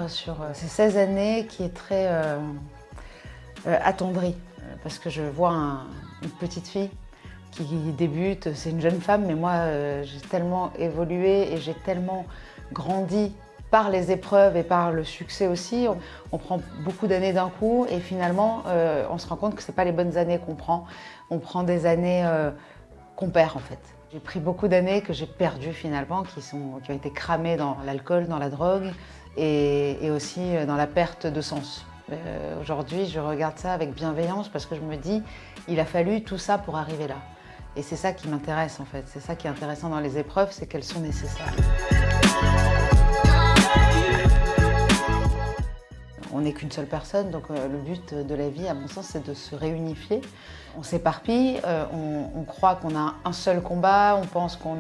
sur ces 16 années qui est très attendrie. Parce que je vois une petite fille qui débute, c'est une jeune femme, mais moi j'ai tellement évolué et j'ai tellement grandi par les épreuves et par le succès aussi. On prend beaucoup d'années d'un coup et finalement on se rend compte que ce n'est pas les bonnes années qu'on prend. On prend des années qu'on perd en fait. J'ai pris beaucoup d'années que j'ai perdues finalement, qui ont été cramées dans l'alcool, dans la drogue et aussi dans la perte de sens. Aujourd'hui, je regarde ça avec bienveillance parce que je me dis, il a fallu tout ça pour arriver là. Et c'est ça qui m'intéresse en fait. C'est ça qui est intéressant dans les épreuves, c'est qu'elles sont nécessaires. On n'est qu'une seule personne, donc le but de la vie, à mon sens, c'est de se réunifier. On s'éparpille, on croit qu'on a un seul combat, on pense qu'on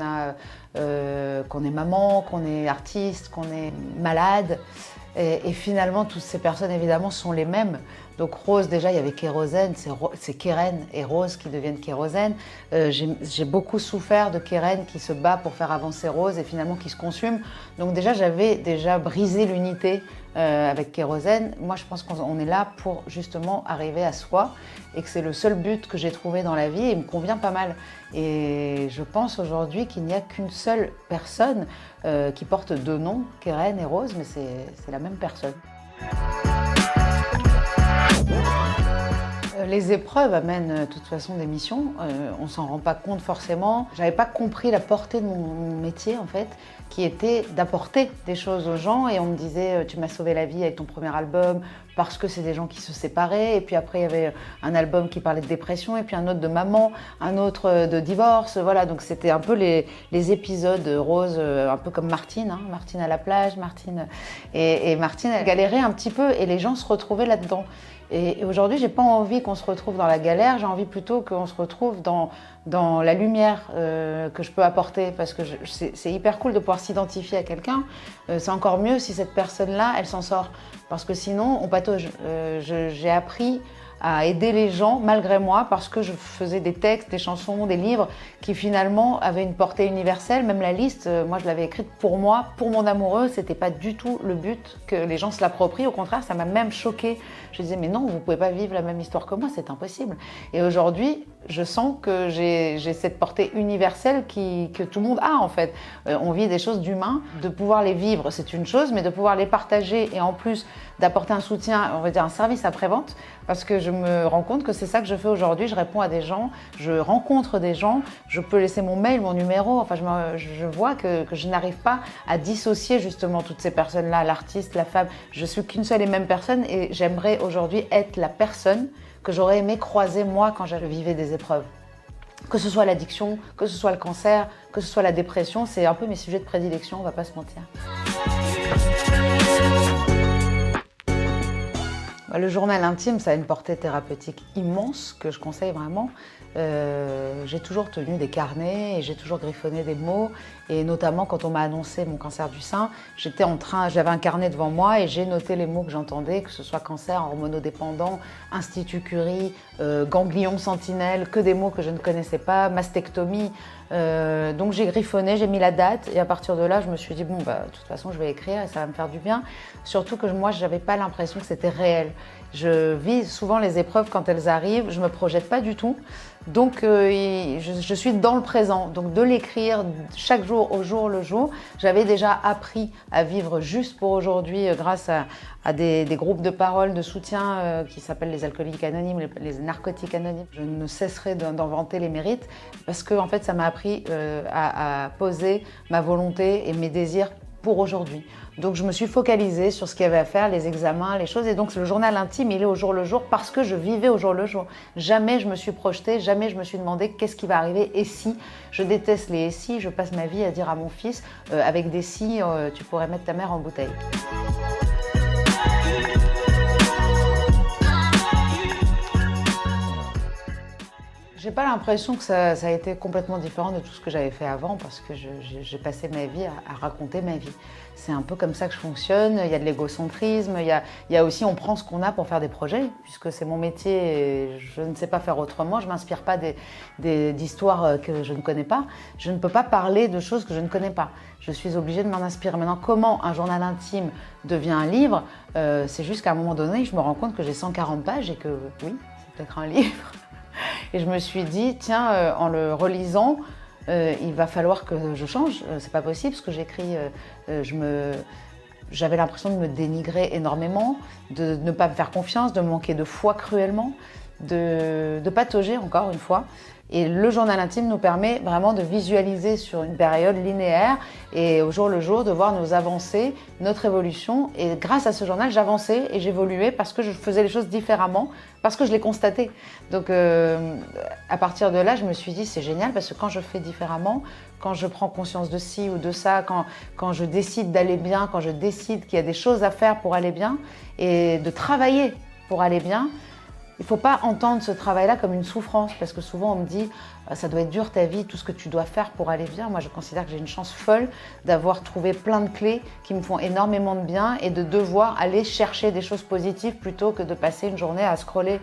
est maman, qu'on est artiste, qu'on est malade. Et finalement, toutes ces personnes, évidemment, sont les mêmes. Donc Rose, déjà, il y avait Kérosène, c'est Keren et Rose qui deviennent Kérosène. J'ai beaucoup souffert de Keren qui se bat pour faire avancer Rose et finalement qui se consume. Donc déjà, j'avais brisé l'unité avec Kérosène. Moi, je pense qu'on est là pour justement arriver à soi et que c'est le seul but que j'ai trouvé dans la vie et il me convient pas mal. Et je pense aujourd'hui qu'il n'y a qu'une seule personne qui porte deux noms, Keren et Rose, mais c'est la même personne. Les épreuves amènent de toute façon des missions, on s'en rend pas compte forcément. J'avais pas compris la portée de mon métier en fait, qui était d'apporter des choses aux gens et on me disait tu m'as sauvé la vie avec ton premier album parce que c'est des gens qui se séparaient et puis après il y avait un album qui parlait de dépression et puis un autre de maman, un autre de divorce, voilà donc c'était un peu les épisodes Rose, un peu comme Martine, hein, Martine à la plage, Martine et Martine elle galérait un petit peu et les gens se retrouvaient là-dedans. Et aujourd'hui, j'ai pas envie qu'on se retrouve dans la galère, j'ai envie plutôt qu'on se retrouve dans la lumière que je peux apporter parce que c'est hyper cool de pouvoir s'identifier à quelqu'un. C'est encore mieux si cette personne-là, elle s'en sort parce que sinon, on patauge. J'ai appris à aider les gens malgré moi parce que je faisais des textes, des chansons, des livres qui finalement avaient une portée universelle. Même la liste, moi je l'avais écrite pour moi, pour mon amoureux, c'était pas du tout le but que les gens se l'approprient. Au contraire, ça m'a même choquée. Je disais mais non, vous pouvez pas vivre la même histoire que moi, c'est impossible. Et aujourd'hui, je sens que j'ai cette portée universelle que tout le monde a en fait. On vit des choses d'humain, de pouvoir les vivre, c'est une chose, mais de pouvoir les partager et en plus d'apporter un soutien, on va dire un service après-vente, parce que je me rends compte que c'est ça que je fais aujourd'hui. Je réponds à des gens, je rencontre des gens, je peux laisser mon mail, mon numéro. Enfin, je vois que je n'arrive pas à dissocier justement toutes ces personnes-là, l'artiste, la femme. Je suis qu'une seule et même personne et j'aimerais aujourd'hui être la personne que j'aurais aimé croiser moi quand je vivais des épreuves. Que ce soit l'addiction, que ce soit le cancer, que ce soit la dépression, c'est un peu mes sujets de prédilection, on va pas se mentir. Le journal intime, ça a une portée thérapeutique immense que je conseille vraiment. J'ai toujours tenu des carnets et j'ai toujours griffonné des mots. Et notamment quand on m'a annoncé mon cancer du sein, j'avais un carnet devant moi et j'ai noté les mots que j'entendais, que ce soit cancer, hormonodépendant, institut Curie, ganglion sentinelle, que des mots que je ne connaissais pas, mastectomie. Donc j'ai griffonné, j'ai mis la date et à partir de là, je me suis dit bon, de toute façon, je vais écrire et ça va me faire du bien. Surtout que moi, je n'avais pas l'impression que c'était réel. Je vis souvent les épreuves quand elles arrivent, je ne me projette pas du tout. Donc je suis dans le présent, donc de l'écrire chaque jour au jour le jour. J'avais déjà appris à vivre juste pour aujourd'hui grâce à des groupes de parole, de soutien qui s'appellent les alcooliques anonymes, les narcotiques anonymes. Je ne cesserai d'en vanter les mérites parce que en fait, ça m'a appris à poser ma volonté et mes désirs pour aujourd'hui. Donc je me suis focalisée sur ce qu'il y avait à faire, les examens, les choses. Et donc le journal intime, il est au jour le jour parce que je vivais au jour le jour. Jamais je me suis projetée, jamais je me suis demandé qu'est-ce qui va arriver et si. Je déteste les et si, je passe ma vie à dire à mon fils, avec des si, tu pourrais mettre ta mère en bouteille. J'ai pas l'impression que ça a été complètement différent de tout ce que j'avais fait avant parce que j'ai passé ma vie à raconter ma vie. C'est un peu comme ça que je fonctionne, il y a de l'égocentrisme, il y a aussi on prend ce qu'on a pour faire des projets, puisque c'est mon métier et je ne sais pas faire autrement, je ne m'inspire pas d'histoires que je ne connais pas, je ne peux pas parler de choses que je ne connais pas. Je suis obligée de m'en inspirer. Maintenant, comment un journal intime devient un livre, c'est juste qu'à un moment donné, je me rends compte que j'ai 140 pages et que oui, c'est peut-être un livre. Et je me suis dit, tiens, en le relisant, il va falloir que je change. C'est pas possible ce que j'écris. J'avais l'impression de me dénigrer énormément, de ne pas me faire confiance, de manquer de foi cruellement, de patauger encore une fois. Et le journal intime nous permet vraiment de visualiser sur une période linéaire et au jour le jour de voir nos avancées, notre évolution. Et grâce à ce journal, j'avançais et j'évoluais parce que je faisais les choses différemment, parce que je l'ai constaté. Donc à partir de là, je me suis dit c'est génial parce que quand je fais différemment, quand je prends conscience de ci ou de ça, quand je décide d'aller bien, quand je décide qu'il y a des choses à faire pour aller bien et de travailler pour aller bien, il ne faut pas entendre ce travail-là comme une souffrance, parce que souvent on me dit ça doit être dur ta vie, tout ce que tu dois faire pour aller bien. Moi je considère que j'ai une chance folle d'avoir trouvé plein de clés qui me font énormément de bien et de devoir aller chercher des choses positives plutôt que de passer une journée à scroller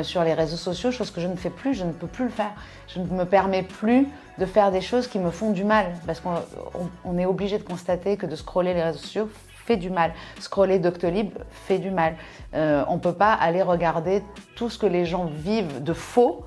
sur les réseaux sociaux, chose que je ne fais plus, je ne peux plus le faire. Je ne me permets plus de faire des choses qui me font du mal, parce qu'on est obligé de constater que de scroller les réseaux sociaux fait du mal. Scroller Doctolib fait du mal. On ne peut pas aller regarder tout ce que les gens vivent de faux,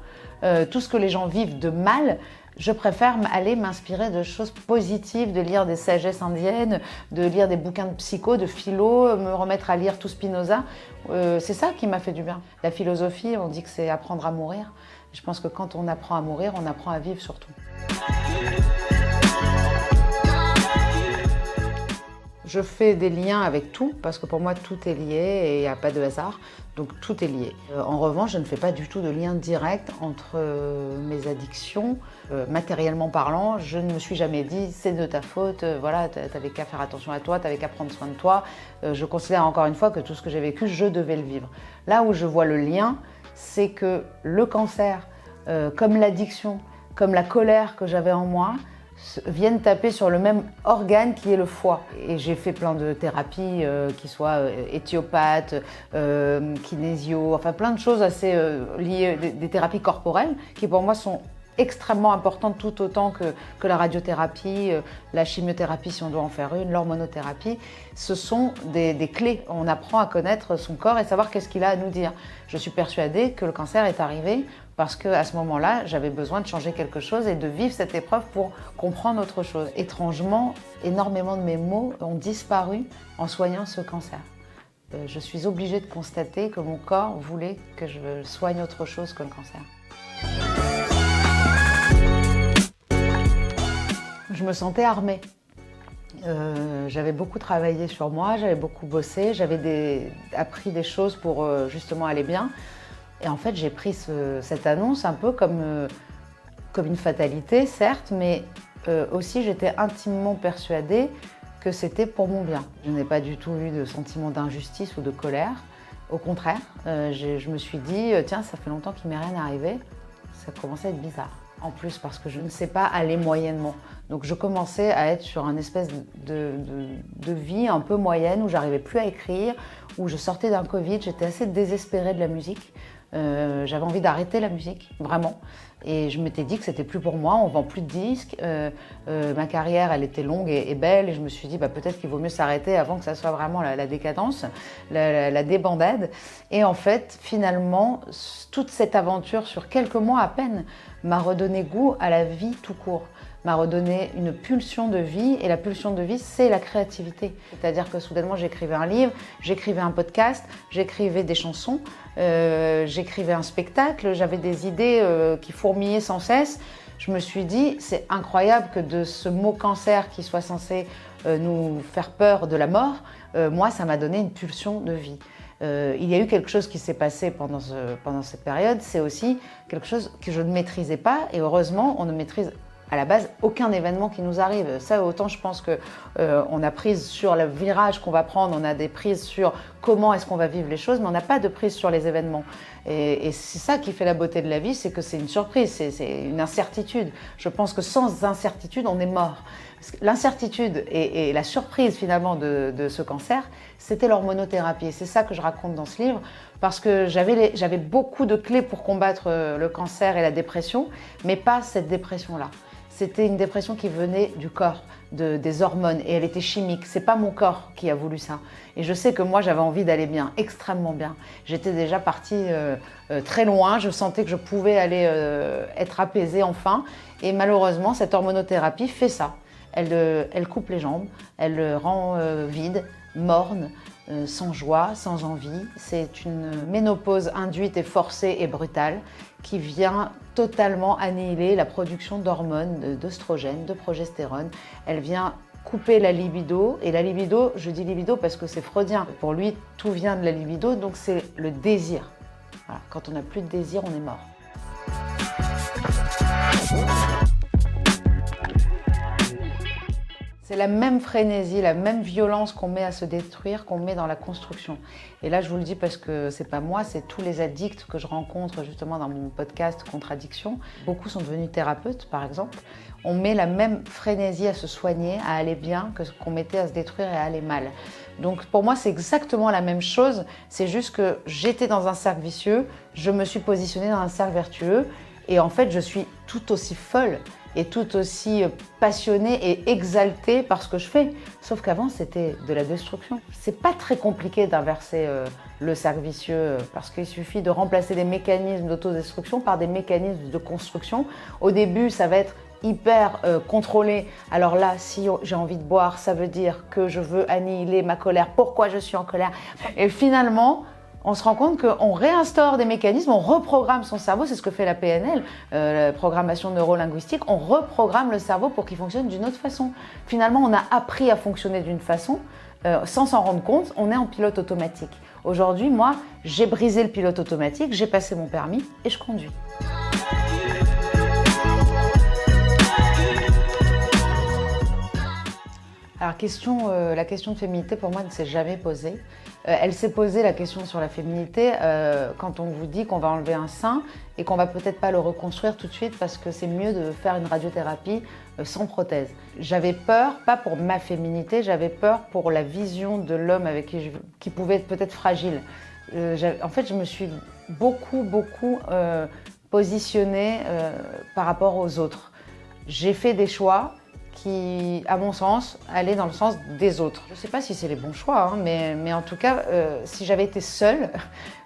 tout ce que les gens vivent de mal. Je préfère aller m'inspirer de choses positives, de lire des sagesses indiennes, de lire des bouquins de psycho, de philo, me remettre à lire tout Spinoza. C'est ça qui m'a fait du bien. La philosophie, on dit que c'est apprendre à mourir. Je pense que quand on apprend à mourir, on apprend à vivre surtout. Je fais des liens avec tout, parce que pour moi tout est lié et il n'y a pas de hasard, donc tout est lié. En revanche, je ne fais pas du tout de lien direct entre mes addictions. Matériellement parlant, je ne me suis jamais dit c'est de ta faute, voilà, t'avais qu'à faire attention à toi, t'avais qu'à prendre soin de toi. Je considère encore une fois que tout ce que j'ai vécu, je devais le vivre. Là où je vois le lien, c'est que le cancer, comme l'addiction, comme la colère que j'avais en moi, viennent taper sur le même organe qui est le foie. Et j'ai fait plein de thérapies, qui soient éthiopathes, kinésio, enfin plein de choses assez liées, des thérapies corporelles, qui pour moi sont extrêmement importantes tout autant que la radiothérapie, la chimiothérapie si on doit en faire une, l'hormonothérapie. Ce sont des clés. On apprend à connaître son corps et savoir qu'est-ce qu'il a à nous dire. Je suis persuadée que le cancer est arrivé parce qu'à ce moment-là, j'avais besoin de changer quelque chose et de vivre cette épreuve pour comprendre autre chose. Étrangement, énormément de mes maux ont disparu en soignant ce cancer. Je suis obligée de constater que mon corps voulait que je soigne autre chose que le cancer. Je me sentais armée. J'avais beaucoup travaillé sur moi, j'avais beaucoup bossé, j'avais appris des choses pour justement aller bien. Et en fait, j'ai pris cette annonce un peu comme une fatalité, certes, mais aussi j'étais intimement persuadée que c'était pour mon bien. Je n'ai pas du tout eu de sentiment d'injustice ou de colère. Au contraire, je me suis dit, tiens, ça fait longtemps qu'il ne m'est rien arrivé, ça commençait à être bizarre. En plus, parce que je ne sais pas aller moyennement. Donc je commençais à être sur une espèce de vie un peu moyenne où j'arrivais plus à écrire, où je sortais d'un Covid, j'étais assez désespérée de la musique. J'avais envie d'arrêter la musique, vraiment. Et je m'étais dit que c'était plus pour moi, on vend plus de disques. Ma carrière, elle était longue et belle. Et je me suis dit, peut-être qu'il vaut mieux s'arrêter avant que ça soit vraiment la décadence, la débandade. Et en fait, finalement, toute cette aventure sur quelques mois à peine m'a redonné goût à la vie tout court. M'a redonné une pulsion de vie, et la pulsion de vie, c'est la créativité. C'est-à-dire que soudainement, j'écrivais un livre, j'écrivais un podcast, j'écrivais des chansons, j'écrivais un spectacle, j'avais des idées qui fourmillaient sans cesse. Je me suis dit, c'est incroyable que de ce mot cancer qui soit censé nous faire peur de la mort, moi, ça m'a donné une pulsion de vie. Il y a eu quelque chose qui s'est passé pendant cette période, c'est aussi quelque chose que je ne maîtrisais pas, et heureusement, on ne maîtrise à la base aucun événement qui nous arrive. Ça, autant je pense qu'on a prise sur le virage qu'on va prendre, on a des prises sur comment est-ce qu'on va vivre les choses, mais on n'a pas de prise sur les événements. Et c'est ça qui fait la beauté de la vie, c'est que c'est une surprise, c'est une incertitude. Je pense que sans incertitude, on est mort. L'incertitude et la surprise finalement de ce cancer, c'était l'hormonothérapie. Et c'est ça que je raconte dans ce livre, parce que j'avais beaucoup de clés pour combattre le cancer et la dépression, mais pas cette dépression-là. C'était une dépression qui venait du corps, des hormones, et elle était chimique. C'est pas mon corps qui a voulu ça. Et je sais que moi, j'avais envie d'aller bien, extrêmement bien. J'étais déjà partie très loin, je sentais que je pouvais aller être apaisée enfin. Et malheureusement, cette hormonothérapie fait ça. Elle coupe les jambes, elle rend vide, morne, sans joie, sans envie. C'est une ménopause induite et forcée et brutale qui vient totalement annihiler la production d'hormones, d'œstrogènes, de progestérone. Elle vient couper la libido. Et la libido, je dis libido parce que c'est freudien. Pour lui, tout vient de la libido, donc c'est le désir. Voilà. Quand on n'a plus de désir, on est mort. C'est la même frénésie, la même violence qu'on met à se détruire, qu'on met dans la construction. Et là, je vous le dis parce que c'est pas moi, c'est tous les addicts que je rencontre justement dans mon podcast Contradiction. Beaucoup sont devenus thérapeutes, par exemple. On met la même frénésie à se soigner, à aller bien, que ce qu'on mettait à se détruire et à aller mal. Donc pour moi, c'est exactement la même chose. C'est juste que j'étais dans un cercle vicieux, je me suis positionnée dans un cercle vertueux. Et en fait, je suis tout aussi folle et tout aussi passionnée et exaltée par ce que je fais. Sauf qu'avant, c'était de la destruction. C'est pas très compliqué d'inverser le cercle vicieux parce qu'il suffit de remplacer des mécanismes d'autodestruction par des mécanismes de construction. Au début, ça va être hyper contrôlé. Alors là, si j'ai envie de boire, ça veut dire que je veux annihiler ma colère. Pourquoi je suis en colère? Et finalement, on se rend compte qu'on réinstaure des mécanismes, on reprogramme son cerveau, c'est ce que fait la PNL, la programmation neurolinguistique, on reprogramme le cerveau pour qu'il fonctionne d'une autre façon. Finalement, on a appris à fonctionner d'une façon, sans s'en rendre compte, on est en pilote automatique. Aujourd'hui, moi, j'ai brisé le pilote automatique, j'ai passé mon permis et je conduis. Alors, la question de féminité, pour moi, ne s'est jamais posée. Elle s'est posée, la question sur la féminité, quand on vous dit qu'on va enlever un sein et qu'on va peut-être pas le reconstruire tout de suite parce que c'est mieux de faire une radiothérapie sans prothèse. J'avais peur, pas pour ma féminité, j'avais peur pour la vision de l'homme avec qui pouvait être peut-être fragile. En fait, je me suis beaucoup positionnée par rapport aux autres. J'ai fait des choix qui, à mon sens, allaient dans le sens des autres. Je ne sais pas si c'est les bons choix, hein, mais en tout cas, si j'avais été seule,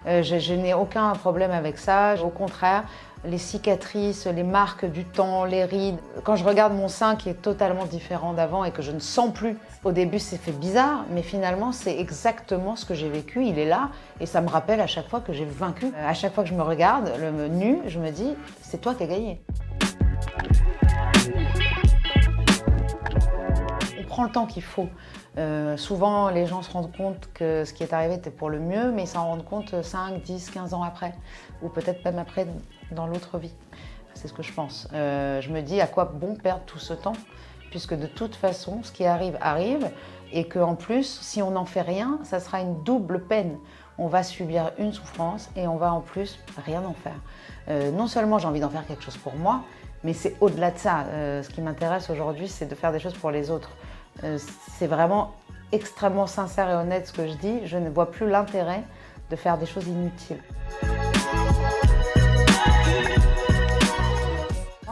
je n'ai aucun problème avec ça. Au contraire, les cicatrices, les marques du temps, les rides. Quand je regarde mon sein qui est totalement différent d'avant et que je ne sens plus, au début c'est fait bizarre, mais finalement c'est exactement ce que j'ai vécu, il est là et ça me rappelle à chaque fois que j'ai vaincu. À chaque fois que je me regarde, le nu, je me dis, c'est toi qui as gagné. On prend le temps qu'il faut. Souvent, les gens se rendent compte que ce qui est arrivé était pour le mieux, mais ils s'en rendent compte 5, 10, 15 ans après, ou peut-être même après dans l'autre vie. C'est ce que je pense. Je me dis à quoi bon perdre tout ce temps, puisque de toute façon, ce qui arrive, arrive, et qu'en plus, si on n'en fait rien, ça sera une double peine. On va subir une souffrance et on va en plus rien en faire. Non seulement j'ai envie d'en faire quelque chose pour moi, mais c'est au-delà de ça. Ce qui m'intéresse aujourd'hui, c'est de faire des choses pour les autres. C'est vraiment extrêmement sincère et honnête ce que je dis. Je ne vois plus l'intérêt de faire des choses inutiles.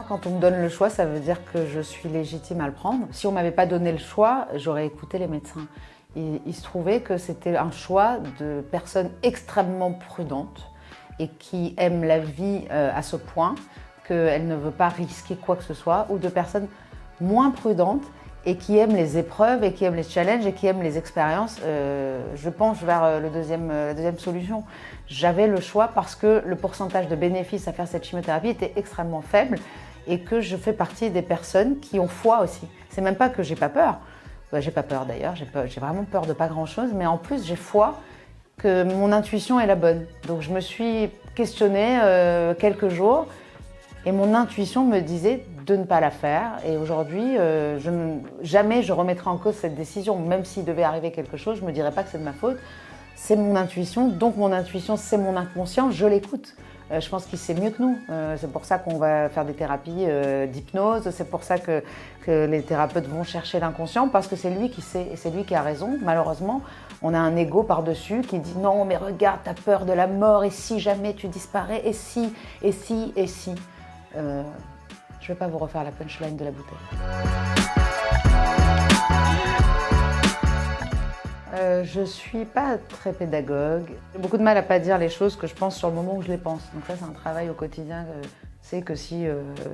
Quand on me donne le choix, ça veut dire que je suis légitime à le prendre. Si on ne m'avait pas donné le choix, j'aurais écouté les médecins. Il se trouvait que c'était un choix de personnes extrêmement prudentes et qui aiment la vie à ce point qu'elles ne veulent pas risquer quoi que ce soit, ou de personnes moins prudentes et qui aiment les épreuves et qui aiment les challenges et qui aiment les expériences. Je penche vers la deuxième solution. J'avais le choix parce que le pourcentage de bénéfices à faire cette chimiothérapie était extrêmement faible et que je fais partie des personnes qui ont foi aussi. C'est même pas que j'ai pas peur. J'ai pas peur d'ailleurs, j'ai vraiment peur de pas grand-chose, mais en plus j'ai foi que mon intuition est la bonne. Donc je me suis questionnée quelques jours et mon intuition me disait de ne pas la faire. Et aujourd'hui, jamais je remettrai en cause cette décision. Même s'il devait arriver quelque chose, je ne me dirais pas que c'est de ma faute. c'est mon intuition, donc mon intuition, c'est mon inconscient, je l'écoute. Je pense qu'il sait mieux que nous. C'est pour ça qu'on va faire des thérapies d'hypnose, c'est pour ça que les thérapeutes vont chercher l'inconscient, parce que c'est lui qui sait et c'est lui qui a raison. Malheureusement, on a un ego par-dessus qui dit non, mais regarde, t'as peur de la mort, et si jamais tu disparais, et si, et si, et si. Je ne vais pas vous refaire la punchline de la bouteille. Je ne suis pas très pédagogue. J'ai beaucoup de mal à ne pas dire les choses que je pense sur le moment où je les pense. Donc ça, c'est un travail au quotidien. C'est que si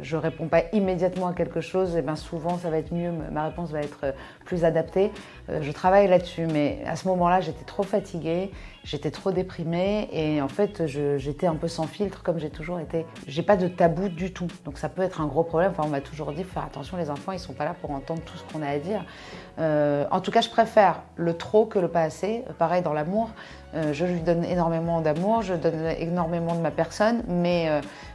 je ne réponds pas immédiatement à quelque chose, et bien souvent, ça va être mieux, ma réponse va être plus adaptée. Je travaille là-dessus, mais à ce moment-là, j'étais trop fatiguée, j'étais trop déprimée et en fait, j'étais un peu sans filtre comme j'ai toujours été. J'ai pas de tabou du tout, donc ça peut être un gros problème. Enfin, on m'a toujours dit, faut faire attention, les enfants, ils sont pas là pour entendre tout ce qu'on a à dire. En tout cas, je préfère le trop que le pas assez. Pareil dans l'amour, je lui donne énormément d'amour, je donne énormément de ma personne, mais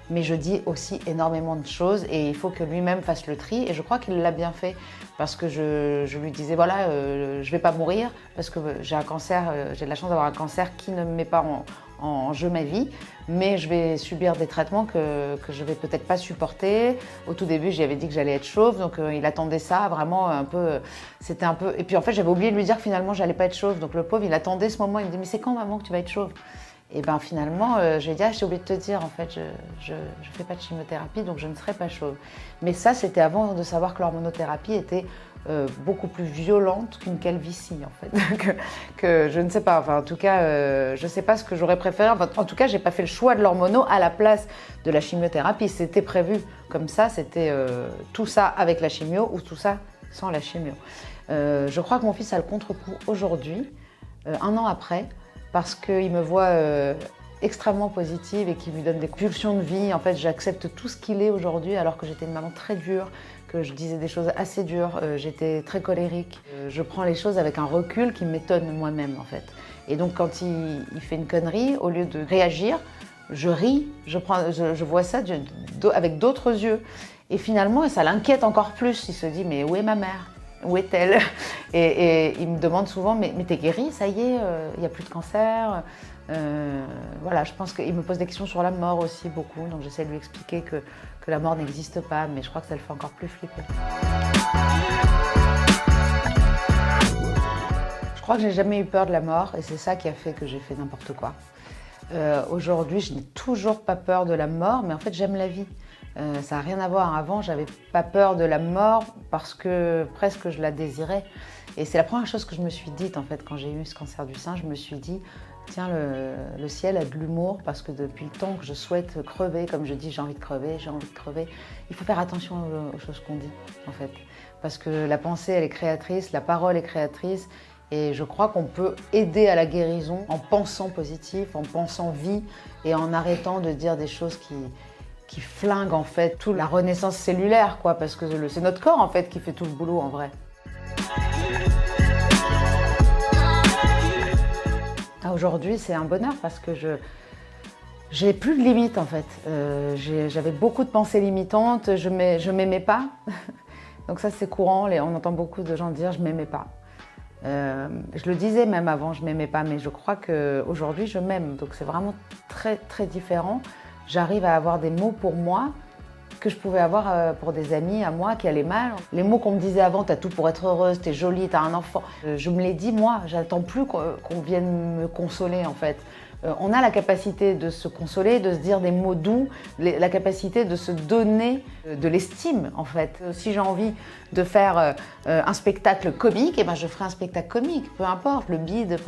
je dis aussi énormément de choses et il faut que lui-même fasse le tri. Et je crois qu'il l'a bien fait parce que je lui disais, voilà, je vais pas mourir parce que j'ai un cancer, j'ai de la chance d'avoir un cancer qui ne me met pas en jeu ma vie, mais je vais subir des traitements que je vais peut-être pas supporter. Au tout début, j'y avais dit que j'allais être chauve, donc il attendait ça vraiment un peu, c'était un peu... Et puis en fait, j'avais oublié de lui dire que finalement, j'allais pas être chauve. Donc le pauvre, il attendait ce moment, il me dit, mais c'est quand maman que tu vas être chauve? Et bien finalement, j'ai dit, ah, j'ai oublié de te dire, en fait, je fais pas de chimiothérapie, donc je ne serai pas chauve. Mais ça, c'était avant de savoir que l'hormonothérapie était beaucoup plus violente qu'une calvitie, en fait. que je ne sais pas, enfin en tout cas, je ne sais pas ce que j'aurais préféré. Enfin, en tout cas, j'ai pas fait le choix de l'hormono à la place de la chimiothérapie. C'était prévu comme ça, c'était tout ça avec la chimio ou tout ça sans la chimio. Je crois que mon fils a le contre-coup aujourd'hui, un an après, parce qu'il me voit extrêmement positive et qu'il lui donne des pulsions de vie. En fait, j'accepte tout ce qu'il est aujourd'hui alors que j'étais une maman très dure, que je disais des choses assez dures, j'étais très colérique. Je prends les choses avec un recul qui m'étonne moi-même en fait. Et donc quand il fait une connerie, au lieu de réagir, je ris, je vois ça avec d'autres yeux. Et finalement, ça l'inquiète encore plus. Il se dit, mais où est ma mère ? Où est-elle ? Et il me demande souvent, mais t'es guérie, ça y est, il n'y a plus de cancer. Voilà, je pense qu'il me pose des questions sur la mort aussi beaucoup, donc j'essaie de lui expliquer que la mort n'existe pas, mais je crois que ça le fait encore plus flipper. Je crois que j'ai jamais eu peur de la mort et c'est ça qui a fait que j'ai fait n'importe quoi. Aujourd'hui, je n'ai toujours pas peur de la mort, mais en fait j'aime la vie. Ça n'a rien à voir. Avant, j'avais pas peur de la mort parce que presque je la désirais. Et c'est la première chose que je me suis dite en fait quand j'ai eu ce cancer du sein. Je me suis dit, tiens, le ciel a de l'humour parce que depuis le temps que je souhaite crever, comme je dis, j'ai envie de crever, j'ai envie de crever. Il faut faire attention aux choses qu'on dit en fait. Parce que la pensée, elle est créatrice, la parole est créatrice. Et je crois qu'on peut aider à la guérison en pensant positif, en pensant vie et en arrêtant de dire des choses qui flinguent en fait toute la renaissance cellulaire, quoi, parce que c'est notre corps en fait qui fait tout le boulot en vrai. Aujourd'hui, c'est un bonheur parce que j'ai plus de limites en fait. J'avais beaucoup de pensées limitantes, je m'aimais pas. Donc ça c'est courant, on entend beaucoup de gens dire je m'aimais pas. Je le disais même avant, je m'aimais pas, mais je crois qu'aujourd'hui je m'aime. Donc c'est vraiment très très différent. J'arrive à avoir des mots pour moi que je pouvais avoir pour des amis à moi qui allaient mal. Les mots qu'on me disait avant, t'as tout pour être heureuse, t'es jolie, t'as un enfant. Je me les dis moi, j'attends plus qu'on vienne me consoler en fait. On a la capacité de se consoler, de se dire des mots doux, la capacité de se donner de l'estime en fait. Si j'ai envie de faire un spectacle comique, eh ben je ferai un spectacle comique, peu importe le bide,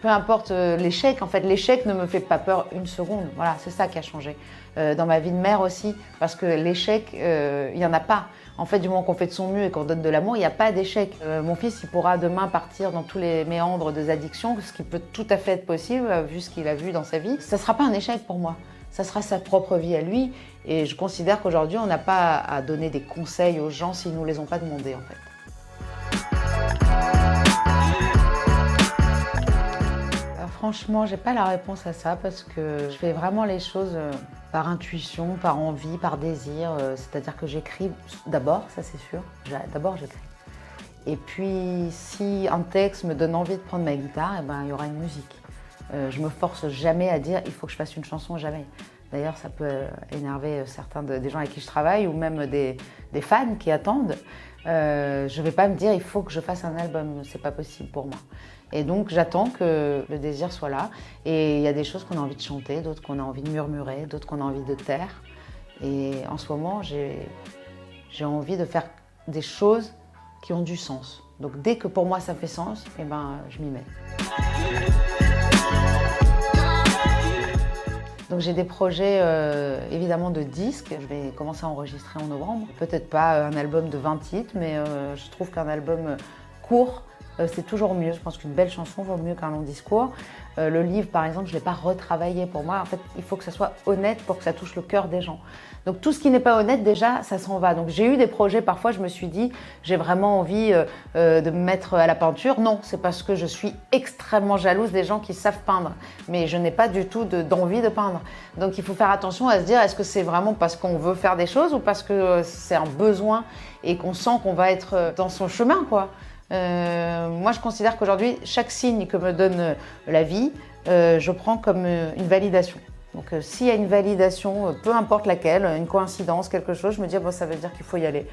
peu importe l'échec. En fait, l'échec ne me fait pas peur une seconde. Voilà, c'est ça qui a changé. Dans ma vie de mère aussi, parce que l'échec, il n'y en a pas. En fait, du moment qu'on fait de son mieux et qu'on donne de l'amour, il n'y a pas d'échec. Mon fils, il pourra demain partir dans tous les méandres des addictions, ce qui peut tout à fait être possible, vu ce qu'il a vu dans sa vie. Ça ne sera pas un échec pour moi. Ça sera sa propre vie à lui. Et je considère qu'aujourd'hui, on n'a pas à donner des conseils aux gens s'ils ne nous les ont pas demandés, en fait. Franchement, j'ai pas la réponse à ça parce que je fais vraiment les choses par intuition, par envie, par désir. C'est-à-dire que j'écris d'abord, ça c'est sûr. D'abord j'écris. Et puis si un texte me donne envie de prendre ma guitare, eh ben, il y aura une musique. Je me force jamais à dire il faut que je fasse une chanson, jamais. D'ailleurs, ça peut énerver certains des gens avec qui je travaille ou même des fans qui attendent. Je ne vais pas me dire il faut que je fasse un album, c'est pas possible pour moi. Et donc j'attends que le désir soit là. Et il y a des choses qu'on a envie de chanter, d'autres qu'on a envie de murmurer, d'autres qu'on a envie de taire. Et en ce moment, j'ai envie de faire des choses qui ont du sens. Donc dès que pour moi ça fait sens, eh ben, je m'y mets. Donc j'ai des projets évidemment de disques. Je vais commencer à enregistrer en novembre. Peut-être pas un album de 20 titres, mais je trouve qu'un album court, c'est toujours mieux. Je pense qu'une belle chanson vaut mieux qu'un long discours. Le livre, par exemple, je ne l'ai pas retravaillé. Pour moi, en fait, il faut que ça soit honnête pour que ça touche le cœur des gens. Donc tout ce qui n'est pas honnête, déjà, ça s'en va. Donc j'ai eu des projets, parfois je me suis dit, j'ai vraiment envie de me mettre à la peinture. Non, c'est parce que je suis extrêmement jalouse des gens qui savent peindre. Mais je n'ai pas du tout d'envie de peindre. Donc il faut faire attention à se dire, est-ce que c'est vraiment parce qu'on veut faire des choses ou parce que c'est un besoin et qu'on sent qu'on va être dans son chemin, quoi. Moi, je considère qu'aujourd'hui, chaque signe que me donne la vie, je prends comme une validation. Donc, s'il y a une validation, peu importe laquelle, une coïncidence, quelque chose, je me dis, bon, ça veut dire qu'il faut y aller.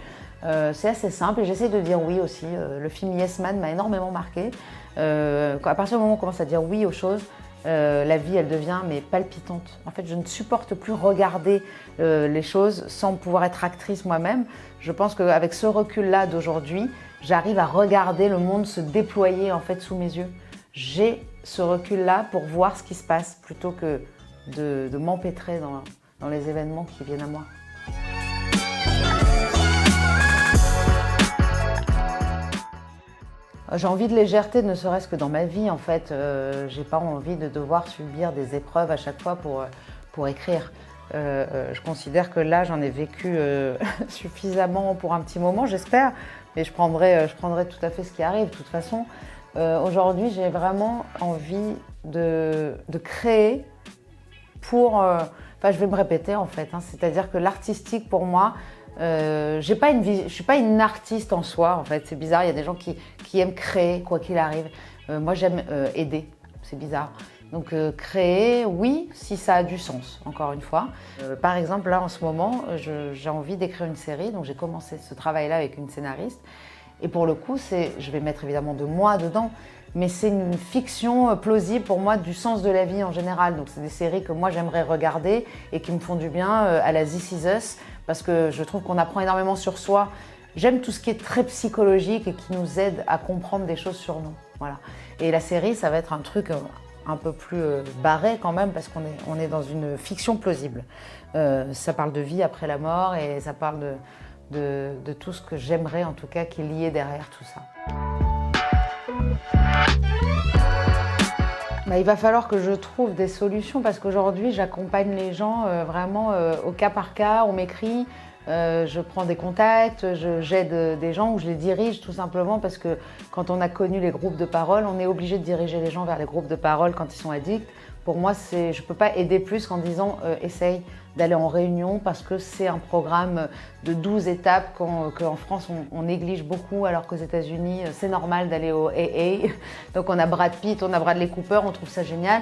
C'est assez simple et j'essaie de dire oui aussi. Le film Yes Man m'a énormément marqué. À partir du moment où on commence à dire oui aux choses, la vie, elle devient mais palpitante. En fait, je ne supporte plus regarder les choses sans pouvoir être actrice moi-même. Je pense qu'avec ce recul-là d'aujourd'hui, j'arrive à regarder le monde se déployer en fait sous mes yeux. J'ai ce recul-là pour voir ce qui se passe plutôt que de m'empêtrer dans les événements qui viennent à moi. J'ai envie de légèreté, ne serait-ce que dans ma vie en fait. J'ai pas envie de devoir subir des épreuves à chaque fois pour écrire. Je considère que là, j'en ai vécu suffisamment pour un petit moment, j'espère. Mais je prendrai tout à fait ce qui arrive. De toute façon, aujourd'hui, j'ai vraiment envie de créer pour... Enfin, je vais me répéter en fait. C'est-à-dire que l'artistique, pour moi, je ne suis pas une artiste en soi. En fait, c'est bizarre. Il y a des gens qui aiment créer, quoi qu'il arrive. Moi, j'aime aider. C'est bizarre. Donc, créer, oui, si ça a du sens, encore une fois. Par exemple, là, en ce moment, j'ai envie d'écrire une série. Donc, j'ai commencé ce travail-là avec une scénariste. Et pour le coup, je vais mettre évidemment de moi dedans, mais c'est une fiction plausible pour moi du sens de la vie en général. Donc, c'est des séries que moi, j'aimerais regarder et qui me font du bien à la This Is Us, parce que je trouve qu'on apprend énormément sur soi. J'aime tout ce qui est très psychologique et qui nous aide à comprendre des choses sur nous. Voilà. Et la série, ça va être un truc un peu plus barré quand même, parce qu'on est dans une fiction plausible. Ça parle de vie après la mort et ça parle de tout ce que j'aimerais en tout cas qu'il y ait derrière tout ça. Il va falloir que je trouve des solutions parce qu'aujourd'hui j'accompagne les gens vraiment au cas par cas, on m'écrit. Je prends des contacts, j'aide des gens ou je les dirige tout simplement parce que quand on a connu les groupes de parole, on est obligé de diriger les gens vers les groupes de parole quand ils sont addicts. Pour moi, je ne peux pas aider plus qu'en disant essaye d'aller en réunion parce que c'est un programme de 12 étapes qu'en France on néglige beaucoup alors qu'aux États-Unis c'est normal d'aller au AA. Donc on a Brad Pitt, on a Bradley Cooper, on trouve ça génial.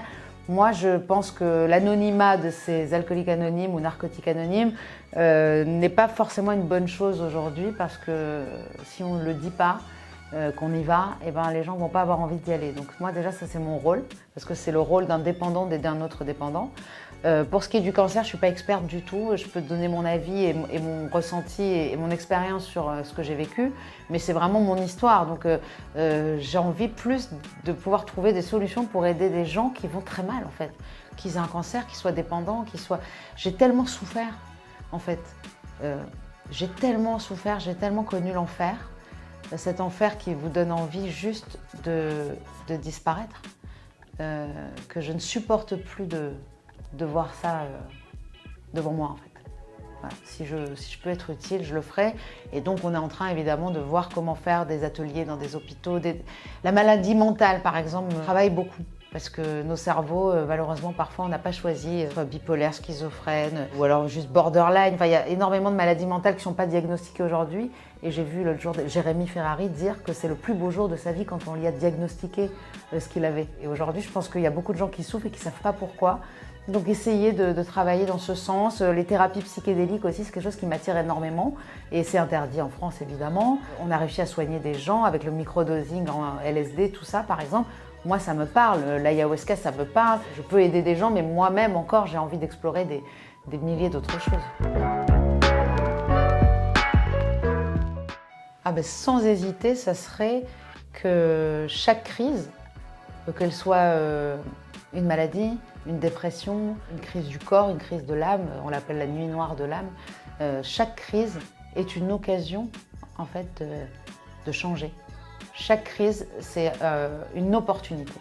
Moi, je pense que l'anonymat de ces alcooliques anonymes ou narcotiques anonymes n'est pas forcément une bonne chose aujourd'hui parce que si on ne le dit pas, qu'on y va, eh ben, les gens ne vont pas avoir envie d'y aller. Donc moi, déjà, ça c'est mon rôle parce que c'est le rôle d'un dépendant d'aider un autre dépendant. Pour ce qui est du cancer, je ne suis pas experte du tout. Je peux te donner mon avis et mon ressenti et mon expérience sur ce que j'ai vécu, mais c'est vraiment mon histoire. Donc j'ai envie plus de pouvoir trouver des solutions pour aider des gens qui vont très mal en fait, qu'ils aient un cancer, qu'ils soient dépendants, qu'ils soient... J'ai tellement souffert en fait. J'ai tellement souffert, j'ai tellement connu l'enfer. Cet enfer qui vous donne envie juste de disparaître, que je ne supporte plus de voir ça devant moi en fait. Voilà. Si je peux être utile, je le ferai. Et donc on est en train évidemment de voir comment faire des ateliers dans des hôpitaux. La maladie mentale par exemple me travaille beaucoup parce que nos cerveaux, malheureusement, parfois, on n'a pas choisi bipolaire, schizophrène, ou alors juste borderline. Enfin, il y a énormément de maladies mentales qui ne sont pas diagnostiquées aujourd'hui. Et j'ai vu l'autre jour Jérémy Ferrari dire que c'est le plus beau jour de sa vie quand on lui a diagnostiqué ce qu'il avait. Et aujourd'hui, je pense qu'il y a beaucoup de gens qui souffrent et qui ne savent pas pourquoi. Donc essayer de travailler dans ce sens. Les thérapies psychédéliques aussi, c'est quelque chose qui m'attire énormément. Et c'est interdit en France, évidemment. On a réussi à soigner des gens avec le microdosing en LSD, tout ça, par exemple. Moi, ça me parle. L'ayahuasca, ça me parle. Je peux aider des gens, mais moi-même encore, j'ai envie d'explorer des milliers d'autres choses. Sans hésiter, ça serait que chaque crise, qu'elle soit une maladie, une dépression, une crise du corps, une crise de l'âme, on l'appelle la nuit noire de l'âme, chaque crise est une occasion en fait de changer. Chaque crise, c'est une opportunité.